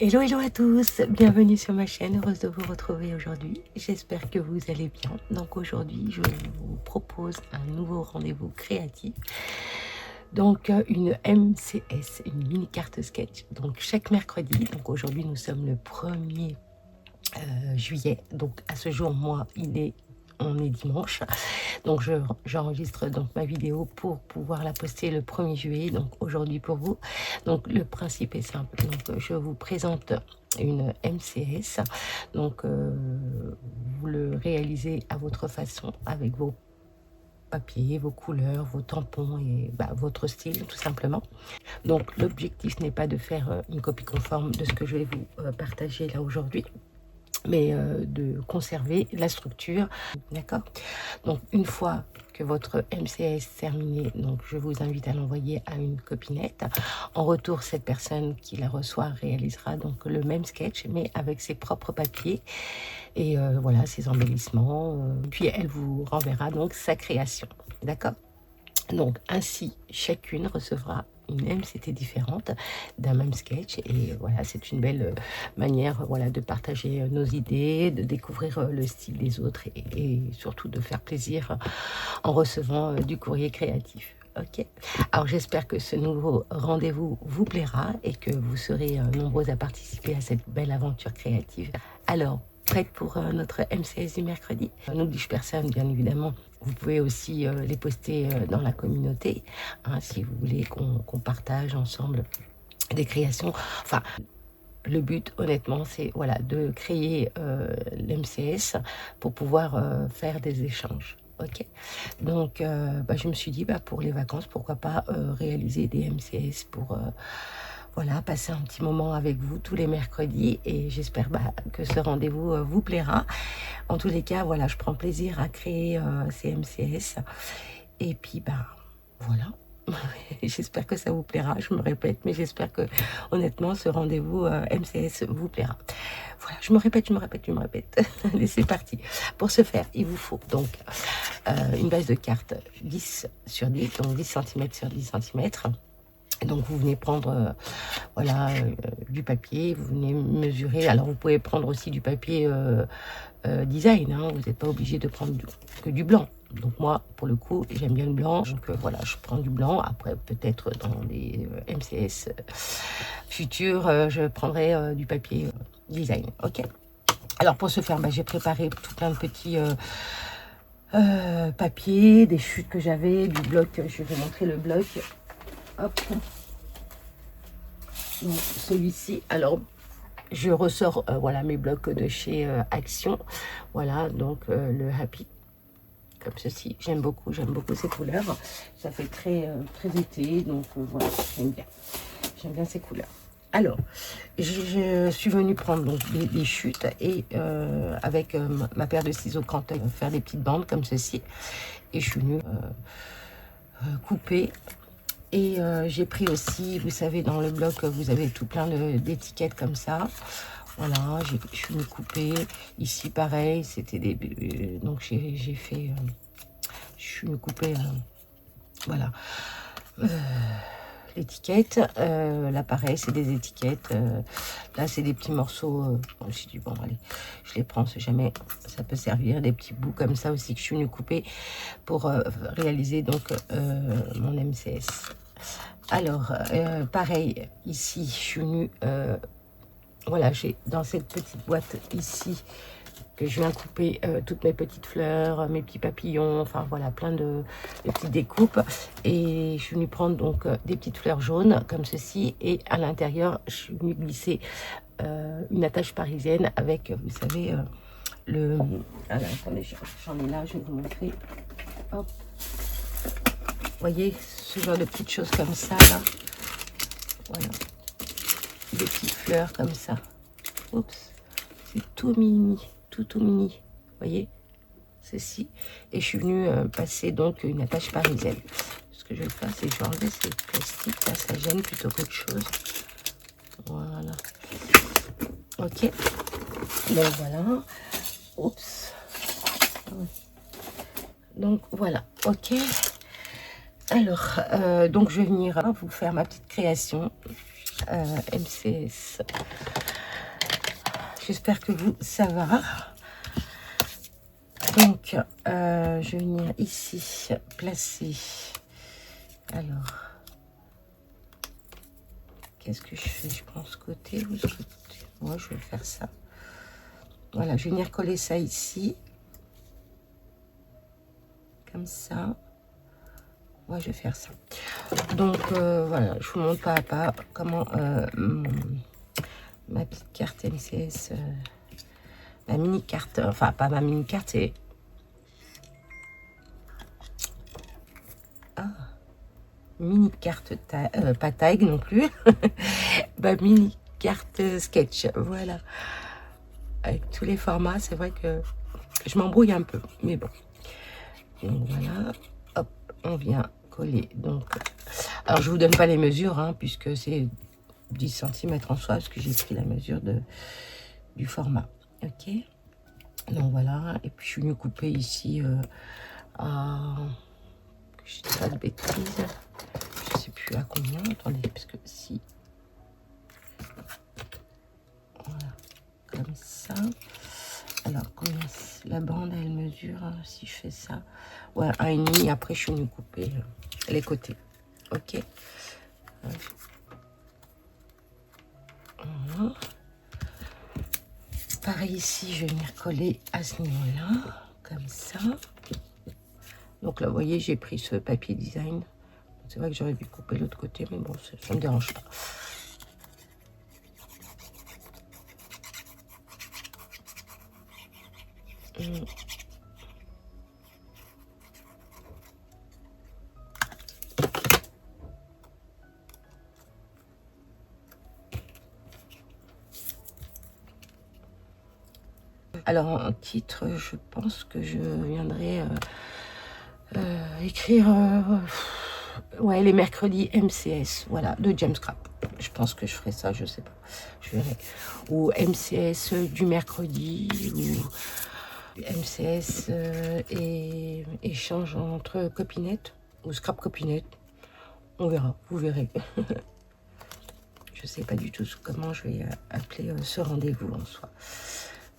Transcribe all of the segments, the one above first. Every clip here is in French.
Hello, hello à tous, bienvenue sur ma chaîne, heureuse de vous retrouver aujourd'hui. J'espère que vous allez bien. Donc aujourd'hui, je vous propose un nouveau rendez-vous créatif. Donc une MCS, une mini carte sketch. Donc chaque mercredi, donc aujourd'hui nous sommes le 1er juillet. Donc à ce jour, moi, on est dimanche. Donc j'enregistre donc ma vidéo pour pouvoir la poster le 1er juillet, donc aujourd'hui pour vous. Donc le principe est simple, donc je vous présente une MCS, donc vous le réalisez à votre façon avec vos papiers, vos couleurs, vos tampons et votre style tout simplement. Donc l'objectif n'est pas de faire une copie conforme de ce que je vais vous partager là aujourd'hui, mais de conserver la structure, d'accord? Donc une fois que votre MCS terminé, donc je vous invite à l'envoyer à une copinette. En retour, cette personne qui la reçoit réalisera donc le même sketch, mais avec ses propres papiers et voilà, ses embellissements. Puis elle vous renverra donc sa création, d'accord? Donc ainsi, chacune recevra une MCT différente d'un même sketch et voilà, c'est une belle manière voilà, de partager nos idées, de découvrir le style des autres et surtout de faire plaisir en recevant du courrier créatif. Ok, alors j'espère que ce nouveau rendez-vous vous plaira et que vous serez nombreux à participer à cette belle aventure créative. Alors, prête pour notre MCS du mercredi? N'oblige personne, bien évidemment. Vous pouvez aussi les poster dans la communauté, hein, si vous voulez qu'on partage ensemble des créations. Enfin, le but, honnêtement, c'est voilà, de créer l'MCS pour pouvoir faire des échanges. Ok, donc je me suis dit pour les vacances, pourquoi pas réaliser des MCS pour voilà, passer un petit moment avec vous tous les mercredis et j'espère que ce rendez-vous vous plaira. En tous les cas, voilà, je prends plaisir à créer ces MCS et puis voilà. J'espère que ça vous plaira, je me répète, mais j'espère que honnêtement ce rendez-vous MCS vous plaira. Voilà, je me répète. Allez, c'est parti. Pour ce faire, il vous faut donc une base de cartes 10 sur 10, donc 10 cm sur 10 cm. Donc vous venez prendre voilà, du papier, vous venez mesurer. Alors vous pouvez prendre aussi du papier design, hein, vous n'êtes pas obligé de prendre que du blanc. Donc moi, pour le coup, j'aime bien le blanc. Donc voilà, je prends du blanc. Après, peut-être dans les MCS futurs, je prendrai du papier design. Ok. Alors pour ce faire, j'ai préparé tout plein de petits papiers, des chutes que j'avais, du bloc. Je vais montrer le bloc. Hop. Donc celui-ci. Alors je ressors voilà mes blocs de chez Action. Voilà donc le Happy. Comme ceci, j'aime beaucoup ces couleurs, ça fait très été, donc voilà, j'aime bien ces couleurs. Alors, je suis venue prendre donc des chutes et avec ma paire de ciseaux Cantel, faire des petites bandes comme ceci, et je suis venue couper. Et j'ai pris aussi, vous savez, dans le bloc, vous avez tout plein d'étiquettes comme ça. Voilà, je suis venue couper. Ici, pareil, c'était des... donc, j'ai fait... je suis venue couper... voilà. L'étiquette. Là, pareil, c'est des étiquettes. Là, c'est des petits morceaux. Je me suis dit, bon, allez, je les prends, c'est jamais... Ça peut servir, des petits bouts comme ça aussi que je suis venue couper pour réaliser, donc, mon MCS. Alors, pareil, ici, je suis venue... voilà, j'ai dans cette petite boîte ici que je viens couper toutes mes petites fleurs, mes petits papillons, enfin voilà, plein de petites découpes. Et je suis venue prendre donc des petites fleurs jaunes comme ceci. Et à l'intérieur, je suis venue glisser une attache parisienne avec, vous savez, le... Alors, attendez, j'en ai là, je vais vous montrer. Hop. Vous voyez, ce genre de petites choses comme ça, là. Voilà. Des petites fleurs comme ça. Oups. C'est tout mini. Tout mini. Vous voyez, ceci. Et je suis venue passer donc une attache parisienne. Ce que je vais faire, c'est que je vais enlever ce plastique. Là, ça gêne plutôt qu'autre chose. Voilà. Ok. Donc voilà. Oups. Donc voilà. Ok. Alors, donc je vais venir vous faire ma petite création MCS. j'espère que vous, ça va. Donc, je vais venir ici placer. Alors, qu'est-ce que je fais? Je prends ce côté ou ce côté? Moi, je vais faire ça. Voilà, je vais venir coller ça ici. Comme ça. Moi, je vais faire ça. Donc, voilà, je vous montre pas à pas comment ma petite carte MCS, ma mini carte, enfin, pas ma mini carte, c'est... Ah, mini carte, pas tag non plus, ma mini carte sketch, voilà. Avec tous les formats, c'est vrai que je m'embrouille un peu, mais bon. Donc voilà, hop, on vient coller. Donc, alors je vous donne pas les mesures, hein, puisque c'est 10 cm en soi, parce que j'ai pris la mesure du format. Ok, donc voilà, et puis je suis venue couper ici à, que je dis pas de bêtises, je sais plus à combien, attendez, parce que si, voilà, comme ça. Alors, combien la bande, elle mesure, si je fais ça, ouais, 1,5, après je suis venue couper les côtés. Ok, voilà. Pareil ici, je vais venir coller à ce niveau-là, comme ça. Donc là, vous voyez, j'ai pris ce papier design. C'est vrai que j'aurais dû couper l'autre côté, mais bon, ça ne me dérange pas. Alors, en titre, je pense que je viendrai écrire ouais, les mercredis MCS, voilà, de James Scrap. Je pense que je ferai ça, je sais pas. Je verrai. Ou MCS du mercredi, ou MCS et échange entre copinettes, ou scrap copinette. On verra, vous verrez. Je sais pas du tout comment je vais appeler ce rendez-vous en soi.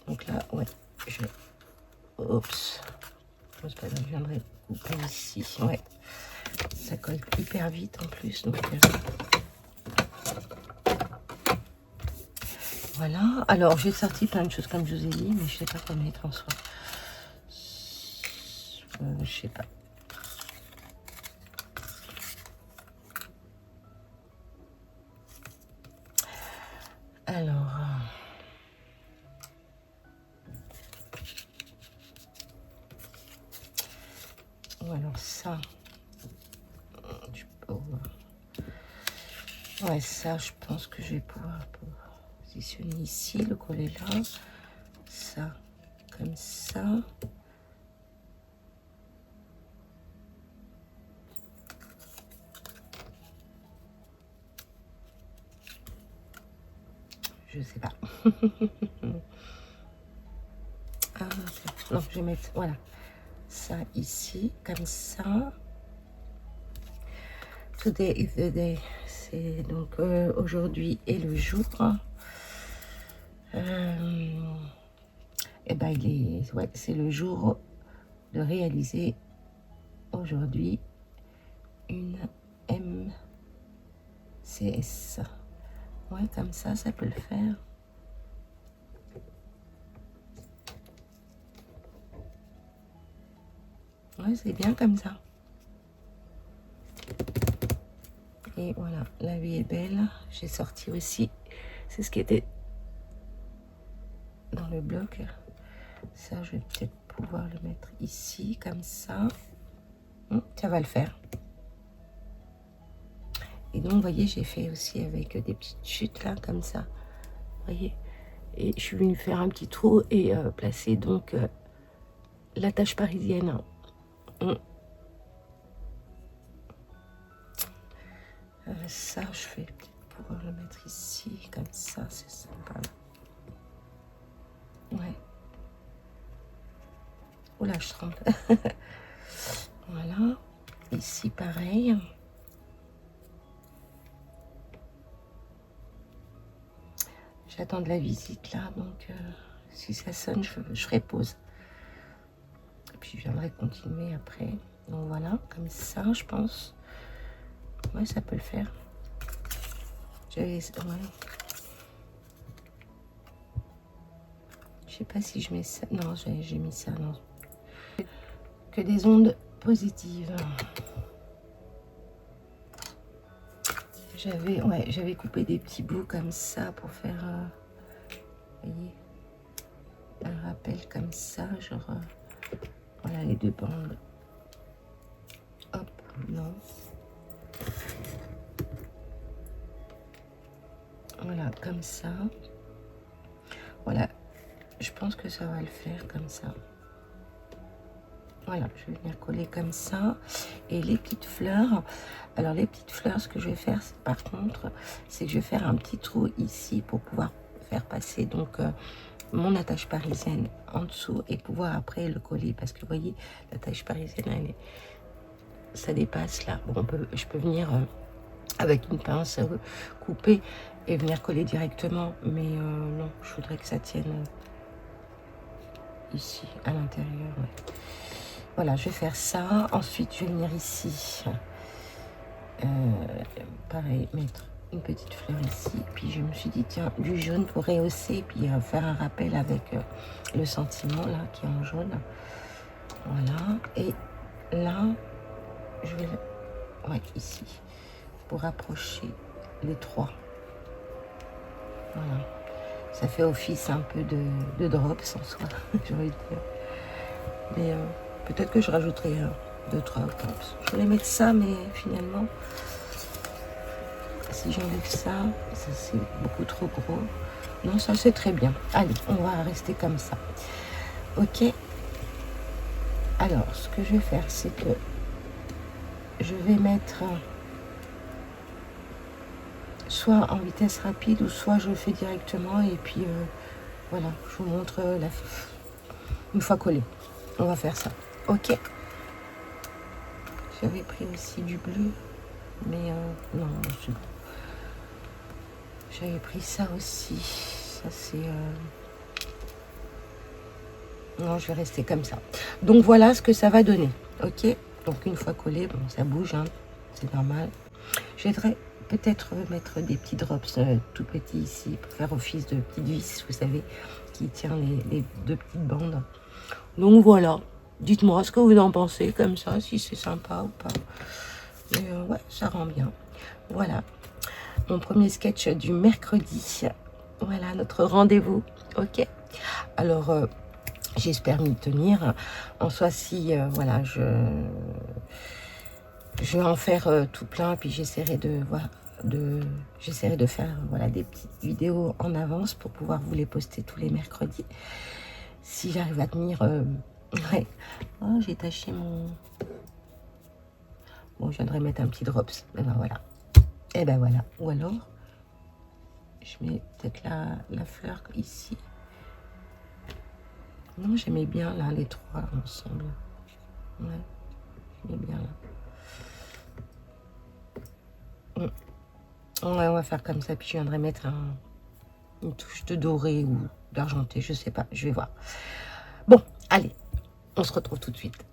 Donc là, ouais, je... Oups. C'est pas grave, je viendrai couper ici. Ouais, ça colle hyper vite en plus. Donc, voilà. Alors, j'ai sorti plein de choses comme je vous ai dit, mais je sais pas quoi mettre en soi. Je sais pas. Alors... ou alors ça. Ouais, ça, je pense que je vais pouvoir positionner ici, le coller là. Ça, comme ça. Je sais pas. Ah, non, je vais mettre, voilà, ça ici, comme ça. Today is the day. C'est donc aujourd'hui est le jour. Et ben il est, ouais, c'est le jour de réaliser aujourd'hui une MCS. Ouais, comme ça peut le faire. Ouais, c'est bien comme ça. Et voilà, la vie est belle. J'ai sorti aussi, c'est ce qui était dans le bloc. Ça, je vais peut-être pouvoir le mettre ici, comme ça. Ça va le faire. Et donc, vous voyez, j'ai fait aussi avec des petites chutes là, comme ça. Vous voyez. Et je suis venue faire un petit trou et placer donc la tache parisienne. Ça, je vais peut-être pouvoir le mettre ici, comme ça, c'est sympa. Ouais. Oula, je tremble. Voilà. Ici, pareil. J'attends de la visite là, donc si ça sonne, je ferai pause. Et puis je viendrai continuer après. Donc voilà, comme ça, je pense. Ouais, ça peut le faire. Ouais. Je sais pas si je mets ça. Non, j'ai mis ça, non. Que des ondes positives. J'avais coupé des petits bouts comme ça pour faire, vous voyez, un rappel comme ça, genre, voilà les deux bandes. Hop, non. Voilà, comme ça. Voilà, je pense que ça va le faire comme ça. Voilà, je vais venir coller comme ça. Et les petites fleurs, alors les petites fleurs, ce que je vais faire, par contre, c'est que je vais faire un petit trou ici pour pouvoir faire passer donc mon attache parisienne en dessous et pouvoir après le coller. Parce que vous voyez, l'attache parisienne, ça dépasse là. Bon, je peux venir avec une pince couper et venir coller directement. Mais non, je voudrais que ça tienne ici, à l'intérieur. Ouais. Voilà, je vais faire ça. Ensuite, je vais venir ici. Pareil, mettre une petite fleur ici. Puis je me suis dit, tiens, du jaune pour rehausser. Puis faire un rappel avec le sentiment, là, qui est en jaune. Voilà. Et là, je vais... Ouais, ici. Pour rapprocher les trois. Voilà. Ça fait office un peu de drops en soi, j'ai envie de dire. Mais peut-être que je rajouterai 2-3 drops. Je voulais mettre ça, mais finalement, si j'enlève ça c'est beaucoup trop gros. Non, ça c'est très bien. Allez, on va rester comme ça. Ok. Alors, ce que je vais faire, c'est que je vais mettre soit en vitesse rapide ou soit je le fais directement et puis voilà, je vous montre une fois collé. On va faire ça. Ok. J'avais pris aussi du bleu, mais non, c'est bon. J'avais pris ça aussi. Ça c'est... Non, je vais rester comme ça. Donc voilà ce que ça va donner. Ok. Donc une fois collé, bon, ça bouge, hein, c'est normal. Je vais peut-être mettre des petits drops tout petits ici pour faire office de petites vis, vous savez, qui tient les deux petites bandes. Donc voilà. Dites-moi ce que vous en pensez comme ça, si c'est sympa ou pas. Mais ouais, ça rend bien. Voilà. Mon premier sketch du mercredi. Voilà notre rendez-vous. Ok. Alors, j'espère m'y tenir. En soi, si, voilà, je vais en faire tout plein, puis j'essaierai de faire voilà, des petites vidéos en avance pour pouvoir vous les poster tous les mercredis. Si j'arrive à tenir... ouais. Oh, j'ai taché mon... Bon, je viendrai mettre un petit drops. Et ben voilà. Et ben voilà. Ou alors, je mets peut-être la fleur ici. Non, j'aimais bien là, les trois ensemble. Ouais, j'aimais bien là. Ouais, on va faire comme ça, puis je viendrai mettre une touche de doré ou d'argenté, je sais pas, je vais voir. Bon, allez, on se retrouve tout de suite.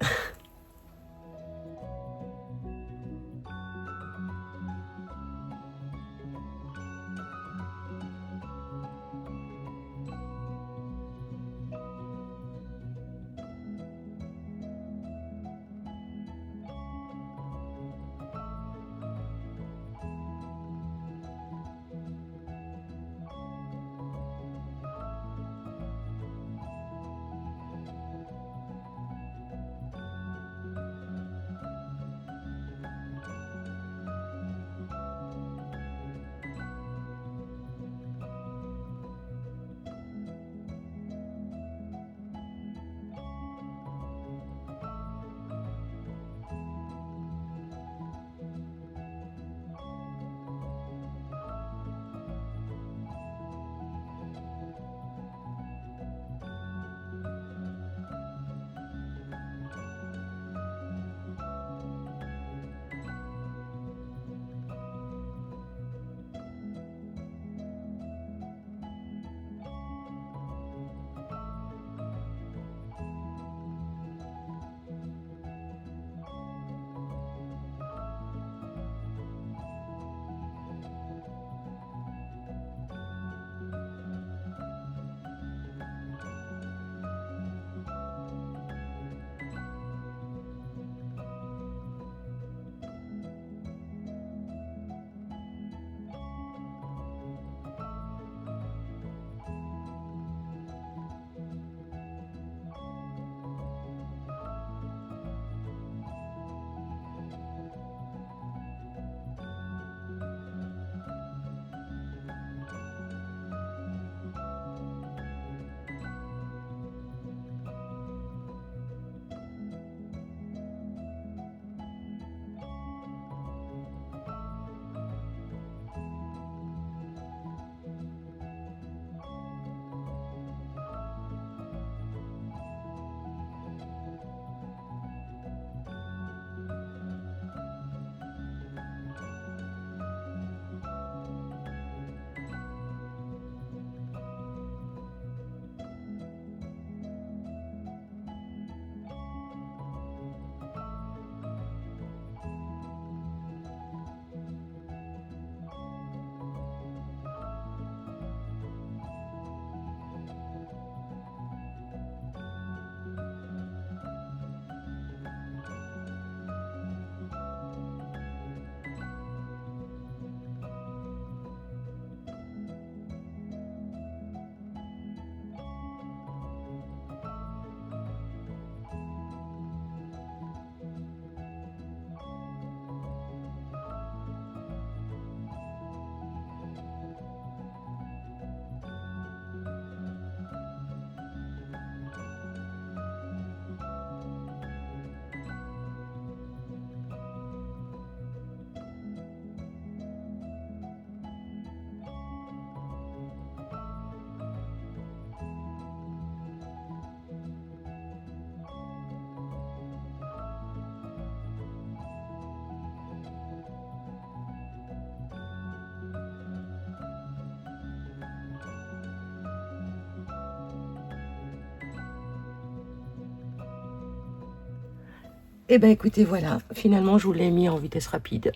Et ben écoutez, voilà, finalement je vous l'ai mis en vitesse rapide.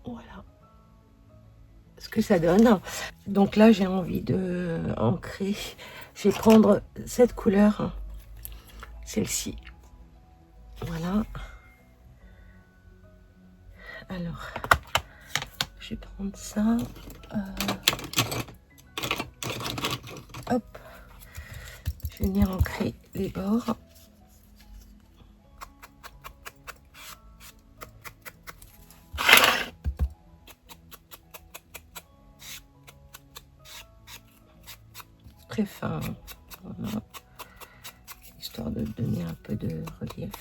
Voilà ce que ça donne. Donc là j'ai envie de ancrer. Je vais prendre cette couleur, celle-ci. Voilà. Alors, je vais prendre ça. Hop. Je vais venir ancrer les bords. Très fin, voilà, histoire de donner un peu de relief.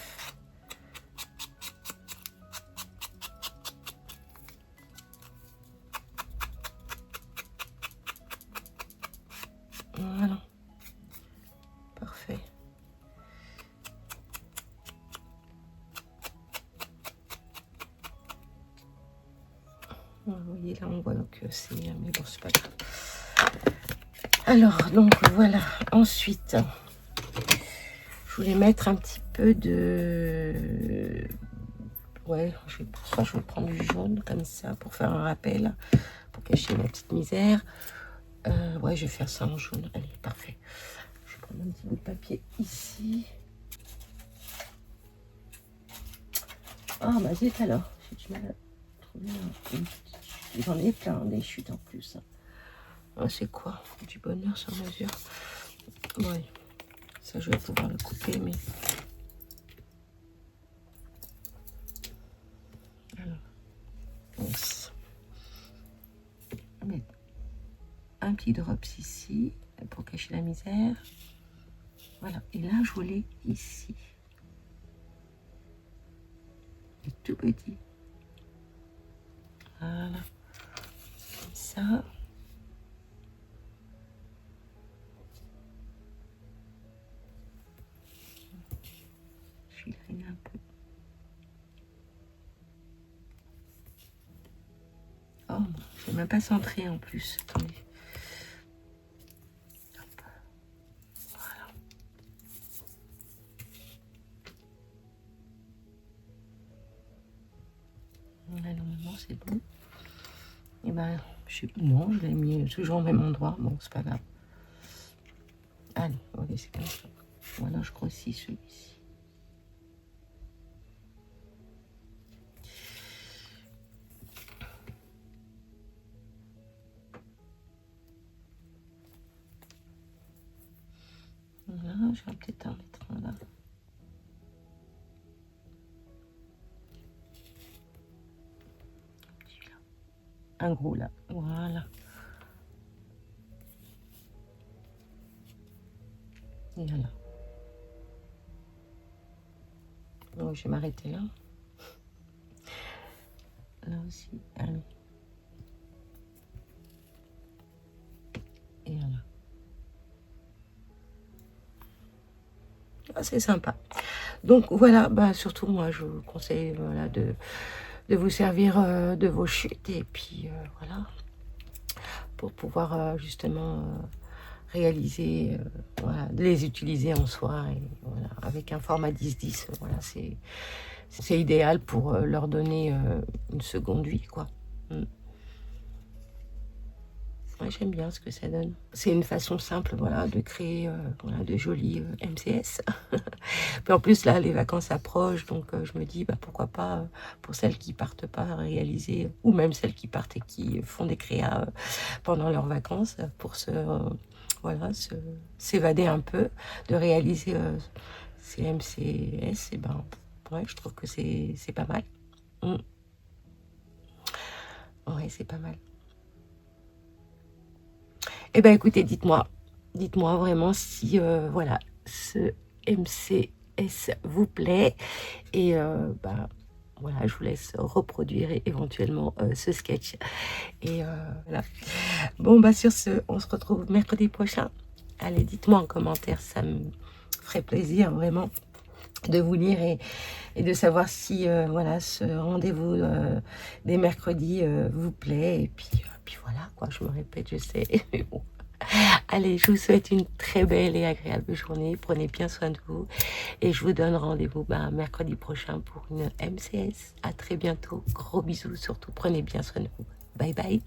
Voilà, parfait. Vous voyez là, on voit que c'est, mais bon, c'est pas grave. Alors, donc voilà, ensuite, je voulais mettre un petit peu de... Ouais, je vais prendre du jaune comme ça pour faire un rappel, pour cacher ma petite misère. Ouais, je vais faire ça en jaune. Allez, parfait. Je vais prendre un petit bout de papier ici. Ah, bah zut alors. J'ai du mal à trouver une petite... J'en ai plein, des chutes en plus. Ah, c'est quoi? Du bonheur sur mesure. Ouais, ça je vais pouvoir le couper, mais... Alors, yes. Mettre un petit drops ici, pour cacher la misère. Voilà, et là je voulais ici. Tout petit. Voilà, comme ça. Je vais un peu. Oh, je n'ai même pas centré en plus. Attendez. Hop. Voilà. Là, normalement, c'est bon. Et ben, non, je l'ai mis toujours au même endroit. Bon, c'est pas grave. Allez, on va laisser comme ça. Voilà, je grossis celui-ci. Voilà, je vais peut-être en mettre un là. Un gros là, voilà. Et voilà. Donc je vais m'arrêter là. Là aussi, allez. Et voilà. Ah, c'est sympa. Donc voilà, bah, surtout moi je vous conseille voilà, de vous servir de vos chutes et puis voilà, pour pouvoir justement réaliser, voilà, les utiliser en soi et voilà, avec un format 10-10, voilà, c'est idéal pour leur donner une seconde vie, quoi. Ouais, j'aime bien ce que ça donne. C'est une façon simple, voilà, de créer voilà, de jolis MCS. Puis en plus, là, les vacances approchent, donc je me dis, bah, pourquoi pas, pour celles qui partent pas, réaliser, ou même celles qui partent et qui font des créas pendant leurs vacances, pour voilà, s'évader un peu, de réaliser ces MCS, et ben, ouais, je trouve que c'est pas mal. Ouais, c'est pas mal. Eh bien, écoutez, dites-moi vraiment si, voilà, ce MCS vous plaît. Et, bah, voilà, je vous laisse reproduire éventuellement ce sketch. Et voilà. Bon, bah, sur ce, on se retrouve mercredi prochain. Allez, dites-moi en commentaire, ça me ferait plaisir, vraiment, de vous lire et de savoir si, voilà, ce rendez-vous des mercredis vous plaît. Et puis voilà, quoi, je me répète, je sais, mais bon. Allez, je vous souhaite une très belle et agréable journée. Prenez bien soin de vous. Et je vous donne rendez-vous mercredi prochain pour une MCS. À très bientôt. Gros bisous. Surtout, prenez bien soin de vous. Bye bye.